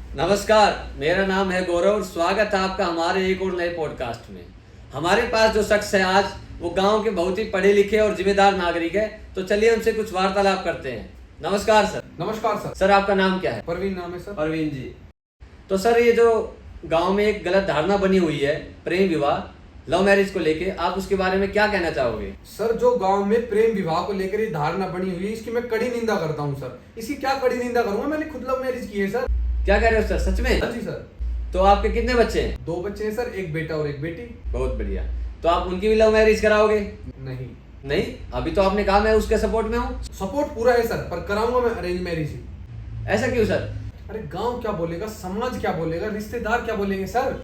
नमस्कार, मेरा नाम है गौरव और स्वागत है आपका हमारे एक और नए पॉडकास्ट में। हमारे पास जो शख्स है आज, वो गांव के बहुत ही पढ़े लिखे और जिम्मेदार नागरिक है। तो चलिए उनसे कुछ वार्तालाप करते हैं। नमस्कार सर। नमस्कार सर। सर आपका नाम क्या है? परवीन नाम है सर। परवीन जी। तो सर ये जो गांव में एक गलत धारणा बनी हुई है प्रेम विवाह, लव मैरिज को लेके, आप उसके बारे में क्या कहना चाहोगे? सर जो गांव में प्रेम विवाह को लेकर ये धारणा बनी हुई है, इसकी मैं कड़ी निंदा करता हूं सर। इसकी क्या कड़ी निंदा करूंगा, मैंने खुद लव मैरिज की है सर। क्या कह रहे हो सर, सच में? हाँ जी सर। तो आपके कितने बच्चे हैं? 2 बच्चे हैं सर, एक बेटा और एक बेटी। बहुत बढ़िया। तो आप उनकी भी लव मैरिज कराओगे? नहीं। नहीं, अभी तो आपने कहा मैं उसके सपोर्ट में हूँ। सपोर्ट पूरा है सर, पर कराऊंगा मैं अरेंज मैरिज ही। ऐसा क्यों सर? अरे गांव क्या बोलेगा, समाज क्या बोलेगा, रिश्तेदार क्या बोलेंगे सर।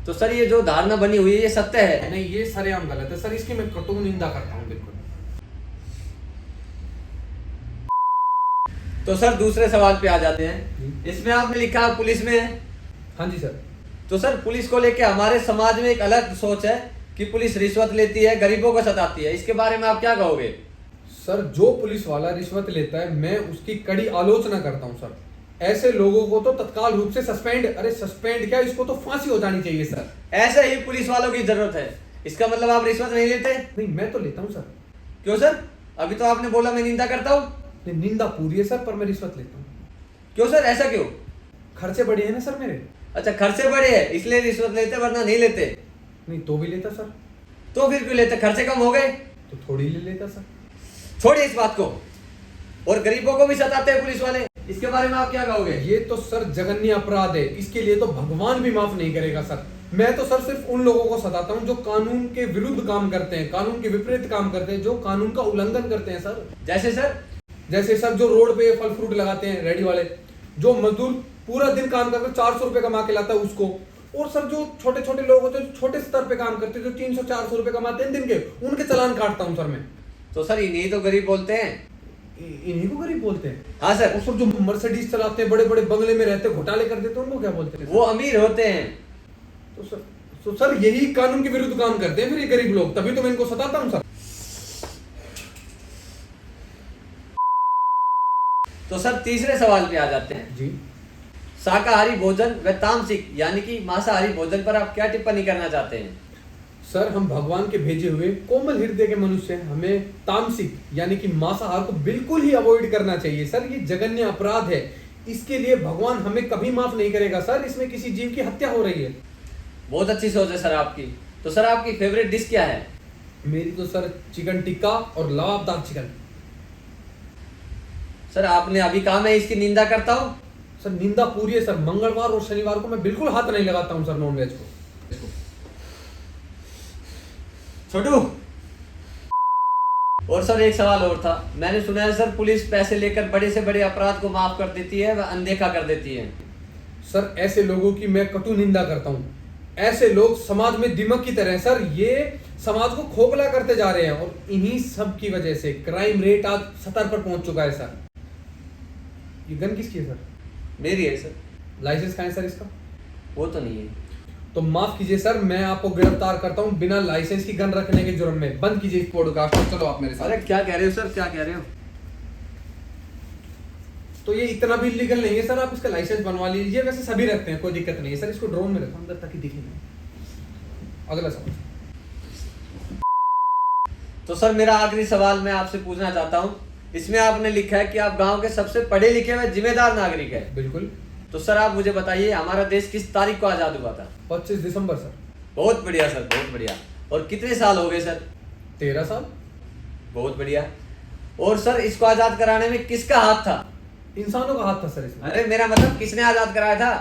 तो सर ये जो धारणा बनी हुई है ये सत्य है? नहीं, ये सरेआम गलत है सर, इसकी मैं कटु निंदा करता हूँ बिल्कुल। तो सर दूसरे सवाल पे आ जाते हैं। इसमें आपने लिखा है पुलिस में है। हाँ जी सर। तो सर पुलिस को लेके हमारे समाज में एक अलग सोच है कि पुलिस रिश्वत लेती है, गरीबों को सताती है। इसके बारे में आप क्या कहोगे? सर जो पुलिस वाला रिश्वत लेता है, मैं उसकी कड़ी आलोचना करता हूँ सर। ऐसे लोगों को तो तत्काल रूप से सस्पेंड क्या, इसको तो फांसी हो जानी चाहिए सर। ऐसे ही पुलिस वालों की जरूरत है। इसका मतलब आप रिश्वत नहीं लेते? नहीं, मैं तो लेता हूँ सर। क्यों सर? अभी तो आपने बोला मैं निंदा करता हूँ। नहीं, निंदा पूरी है सर, पर मैं रिश्वत लेता हूँ। क्यों सर, ऐसा क्यों? खर्चे बड़े हैं ना सर मेरे। अच्छा, खर्चे बड़े हैं इसलिए रिश्वत लेते, वरना नहीं लेते? नहीं तो भी लेता सर। तो फिर क्यों लेते? खर्चे कम हो गए तो थोड़ी ले लेता सर। छोड़िए इस बात को। और गरीबों को भी सताते हैं पुलिस वाले, इसके बारे में आप क्या कहोगे? ये तो सर जघन्य अपराध है, इसके लिए तो भगवान भी माफ नहीं करेगा सर। मैं तो सर सिर्फ उन लोगों को सताता हूँ जो कानून के विरुद्ध काम करते हैं, कानून के विपरीत काम करते हैं, जो कानून का उल्लंघन करते हैं सर। जैसे सर? जैसे सर जो रोड पे फल फ्रूट लगाते हैं रेडी वाले, जो मजदूर पूरा दिन काम करके 400 रुपए कमा के लाता है उसको। और सर जो छोटे छोटे लोग होते हैं, जो छोटे स्तर पे काम करते हैं, जो 300-400 रुपए कमाते हैं दिन के, उनके चालान काटता हूँ सर मैं। तो सर इन्हीं तो गरीब बोलते हैं। इन्हीं को गरीब बोलते हैं? हाँ सर। और सर जो मर्सिडीज चलाते हैं, बड़े बड़े बंगले में रहते हैं, घोटाले कर देते हैं, उनको क्या बोलते हैं? वो अमीर होते हैं। तो सर यही कानून के विरुद्ध काम करते हैं फिर ये गरीब लोग, तभी तो मैं इनको सताता हूँ सर। तो सर तीसरे सवाल पे आ जाते हैं जी। शाकाहारी भोजन व तामसिक यानी कि मांसाहारी भोजन पर आप क्या टिप्पणी करना चाहते हैं? सर हम भगवान के भेजे हुए कोमल हृदय के मनुष्य हैं, हमें तामसिक यानी कि मांसाहार को बिल्कुल ही अवॉइड करना चाहिए सर। ये जघन्य अपराध है, इसके लिए भगवान हमें कभी माफ नहीं करेगा सर। इसमें किसी जीव की हत्या हो रही है। बहुत अच्छी सोच है सर आपकी। तो सर आपकी फेवरेट डिश क्या है? मेरी तो सर चिकन टिक्का और लबाबदार चिकन। सर आपने अभी कहा मैं इसकी निंदा करता हूँ। सर निंदा पूरी है सर, मंगलवार और शनिवार को मैं बिल्कुल हाथ नहीं लगाता हूँ सर नॉनवेज को। छोटू, और सर एक सवाल और था। मैंने सुना है सर पुलिस पैसे लेकर बड़े से बड़े अपराध को माफ कर देती है व अनदेखा कर देती है। सर ऐसे लोगों की मैं कटु निंदा करता हूँ। ऐसे लोग समाज में दीमक की तरह हैं सर, ये समाज को खोखला करते जा रहे हैं और इन्हीं सब की वजह से क्राइम रेट आज 70 पर पहुंच चुका है सर। ये गन किसकी है सर? मेरी है सर। लाइसेंस कहाँ है सर इसका? वो तो नहीं है। तो माफ कीजिए सर, मैं आपको गिरफ्तार करता हूँ बिना लाइसेंस की गन रखने के जुर्म में। बंद कीजिए इस पॉडकास्ट को, चलो आप मेरे साथ। अरे क्या कह रहे हो सर, क्या कह रहे हो? तो ये इतना भी इलीगल नहीं है सर, आप इसका लाइसेंस बनवा लीजिए। वैसे सभी रखते हैं, कोई दिक्कत नहीं है सर। इसको ड्रोन में रखो अंदर ताकि दिखे नहीं। अगला सवाल। तो सर मेरा आखिरी सवाल मैं आपसे पूछना चाहता हूँ। इसमें आपने लिखा है कि आप गांव के सबसे पढ़े लिखे व जिम्मेदार नागरिक है। बिल्कुल। तो सर आप मुझे बताइए हमारा देश किस तारीख को आजाद हुआ था? 25 दिसंबर सर। बहुत बढ़िया सर, बहुत बढ़िया। और कितने साल हो गए सर? 13 साल। बहुत बढ़िया। और सर इसको आजाद कराने में किसका हाथ था? इंसानों का हाथ था सर इसमें। अरे मेरा मतलब किसने आजाद कराया था?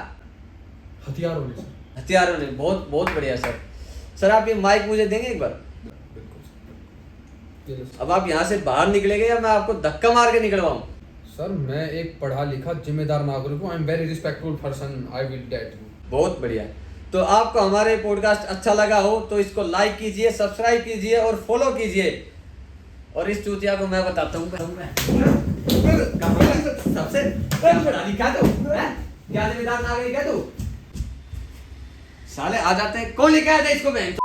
हथियारों ने सर। हथियारों ने। बहुत बहुत बढ़िया सर। सर आप ये माइक मुझे देंगे एक बार? अब आप यहाँ से बाहर निकलेंगे या मैं आपको धक्का मार के निकलवाऊं? सर मैं एक पढ़ा लिखा जिम्मेदार नागरिक हूँ। I am very respectful person, I will date you. बहुत बढ़िया। तो आपको हमारे पॉडकास्ट अच्छा लगा हो तो इसको लाइक कीजिए, सब्सक्राइब कीजिए और फॉलो कीजिए। और इस चूतिया को मैं बताता हूँ सबसे क्या पढ़ा लिखा है तू? क्या जिम्मेदार नागरिक है तू? साले आ जाते हैं। कौन लेके आया था इसको? मैं